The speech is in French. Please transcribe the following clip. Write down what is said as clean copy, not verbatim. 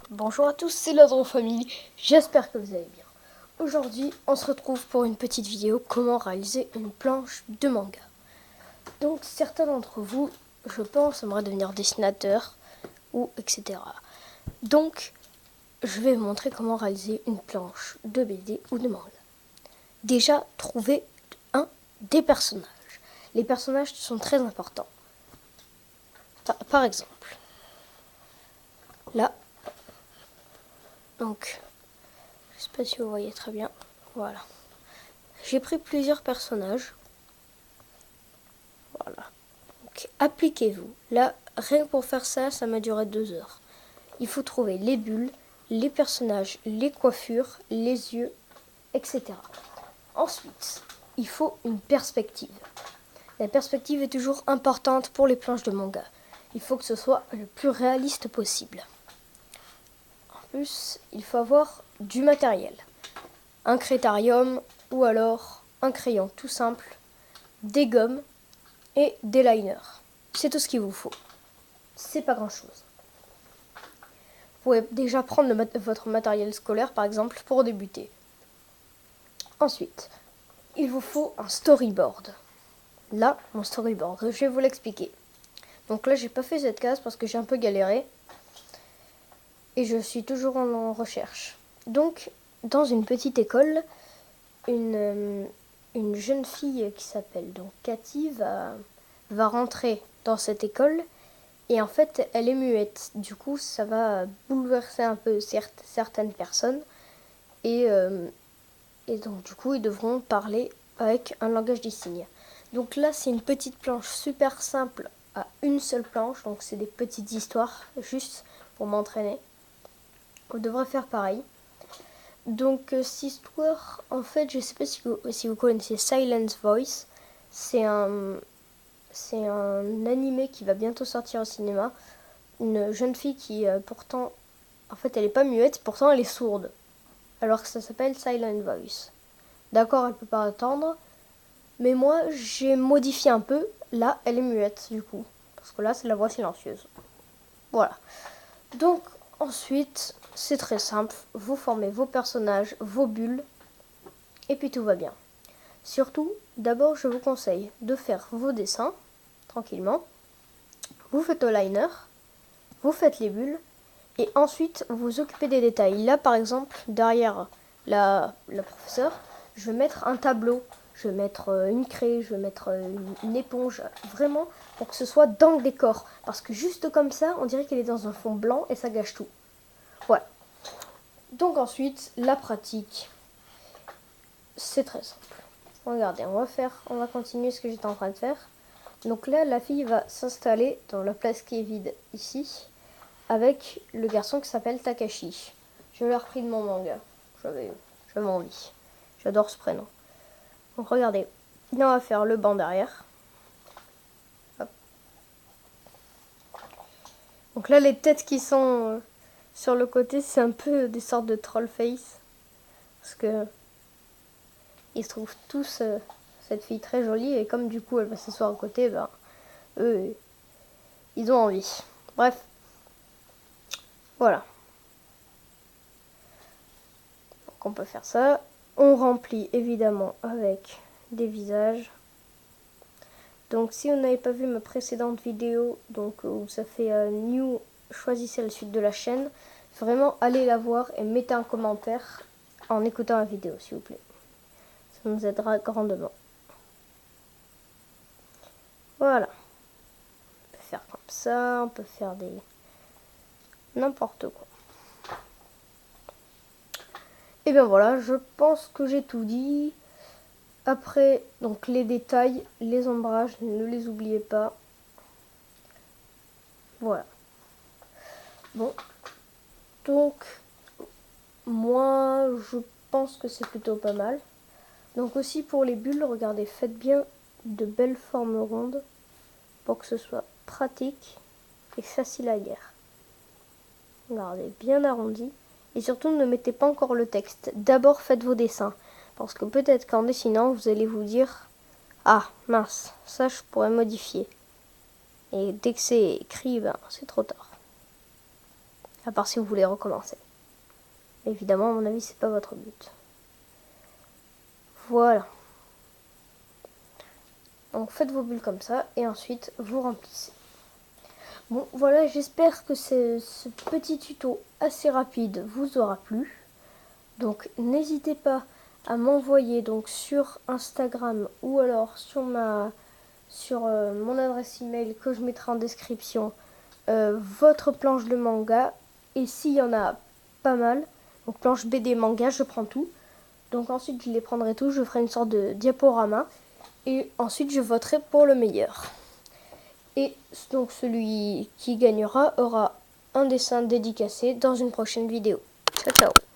Bonjour à tous, c'est la Famille, j'espère que vous allez bien. Aujourd'hui, on se retrouve pour une petite vidéo comment réaliser une planche de manga. Donc certains d'entre vous, je pense, aimeraient devenir dessinateur ou etc. Donc, je vais vous montrer comment réaliser une planche de BD ou de manga. Déjà, trouver des personnages. Les personnages sont très importants. Par exemple, là, donc, je sais pas si vous voyez très bien, voilà. J'ai pris plusieurs personnages. Voilà. Donc, appliquez-vous. Là, rien que pour faire ça, ça m'a duré 2 heures. Il faut trouver les bulles, les personnages, les coiffures, les yeux, etc. Ensuite, il faut une perspective. La perspective est toujours importante pour les planches de manga. Il faut que ce soit le plus réaliste possible. En plus, il faut avoir du matériel. Un crétarium ou alors un crayon tout simple, des gommes et des liners. C'est tout ce qu'il vous faut. C'est pas grand chose. Vous pouvez déjà prendre votre matériel scolaire par exemple pour débuter. Ensuite, il vous faut un storyboard. Là, mon storyboard, je vais vous l'expliquer. Donc là, j'ai pas fait cette case parce que j'ai un peu galéré. Et je suis toujours en recherche. Donc, dans une petite école, une jeune fille qui s'appelle donc Cathy va rentrer dans cette école. Et en fait, elle est muette. Du coup, ça va bouleverser un peu certaines personnes. Et donc, du coup, ils devront parler avec un langage des signes. Donc là, c'est une petite planche super simple à une seule planche. Donc, c'est des petites histoires juste pour m'entraîner. On devrait faire pareil. Donc, cette histoire, en fait, je ne sais pas si vous connaissez Silence Voice. C'est un animé qui va bientôt sortir au cinéma. Une jeune fille qui, pourtant, en fait, elle n'est pas muette, pourtant elle est sourde. Alors que ça s'appelle Silent Voice. D'accord, elle peut pas attendre. Mais moi, j'ai modifié un peu. Là, elle est muette, du coup. Parce que là, c'est la voix silencieuse. Voilà. Donc, ensuite, c'est très simple. Vous formez vos personnages, vos bulles. Et puis tout va bien. Surtout, d'abord, je vous conseille de faire vos dessins, tranquillement. Vous faites au liner. Vous faites les bulles. Et ensuite, vous vous occupez des détails. Là, par exemple, derrière la professeure, je vais mettre un tableau. Je vais mettre une craie, je vais mettre une éponge. Vraiment, pour que ce soit dans le décor. Parce que juste comme ça, on dirait qu'elle est dans un fond blanc et ça gâche tout. Ouais. Donc ensuite, la pratique. C'est très simple. Regardez, on va continuer ce que j'étais en train de faire. Donc là, la fille va s'installer dans la place qui est vide ici. Avec le garçon qui s'appelle Takashi. Je l'ai repris de mon manga. J'avais envie. J'adore ce prénom. Donc regardez, on va faire le banc derrière. Hop. Donc là, les têtes qui sont sur le côté, c'est un peu des sortes de troll face. Parce que ils se trouvent tous cette fille très jolie. Et comme du coup, elle va s'asseoir à côté, ben, eux, ils ont envie. Bref. Voilà. Donc on peut faire ça. On remplit évidemment avec des visages. Donc si vous n'avez pas vu ma précédente vidéo, donc où ça fait new, choisissez la suite de la chaîne. Vraiment allez la voir et mettez un commentaire en écoutant la vidéo s'il vous plaît. Ça nous aidera grandement. Voilà. On peut faire comme ça, on peut faire des... n'importe quoi. Et bien voilà, je pense que j'ai tout dit. Après, donc les détails, les ombrages, ne les oubliez pas. Voilà. Bon. Donc, moi, je pense que c'est plutôt pas mal. Donc aussi pour les bulles, regardez, faites bien de belles formes rondes pour que ce soit pratique et facile à lire. Regardez, bien arrondi. Et surtout, ne mettez pas encore le texte. D'abord, faites vos dessins. Parce que peut-être qu'en dessinant, vous allez vous dire « Ah, mince, ça je pourrais modifier. » Et dès que c'est écrit, ben, c'est trop tard. À part si vous voulez recommencer. Évidemment, à mon avis, c'est pas votre but. Voilà. Donc faites vos bulles comme ça et ensuite vous remplissez. Bon, voilà, j'espère que ce petit tuto assez rapide vous aura plu. Donc n'hésitez pas à m'envoyer donc sur Instagram ou alors sur mon adresse email que je mettrai en description votre planche de manga, et s'il y en a pas mal, donc planche BD manga, je prends tout. Donc ensuite je les prendrai tous, je ferai une sorte de diaporama et ensuite je voterai pour le meilleur. Et donc celui qui gagnera aura un dessin dédicacé dans une prochaine vidéo. Ciao ciao.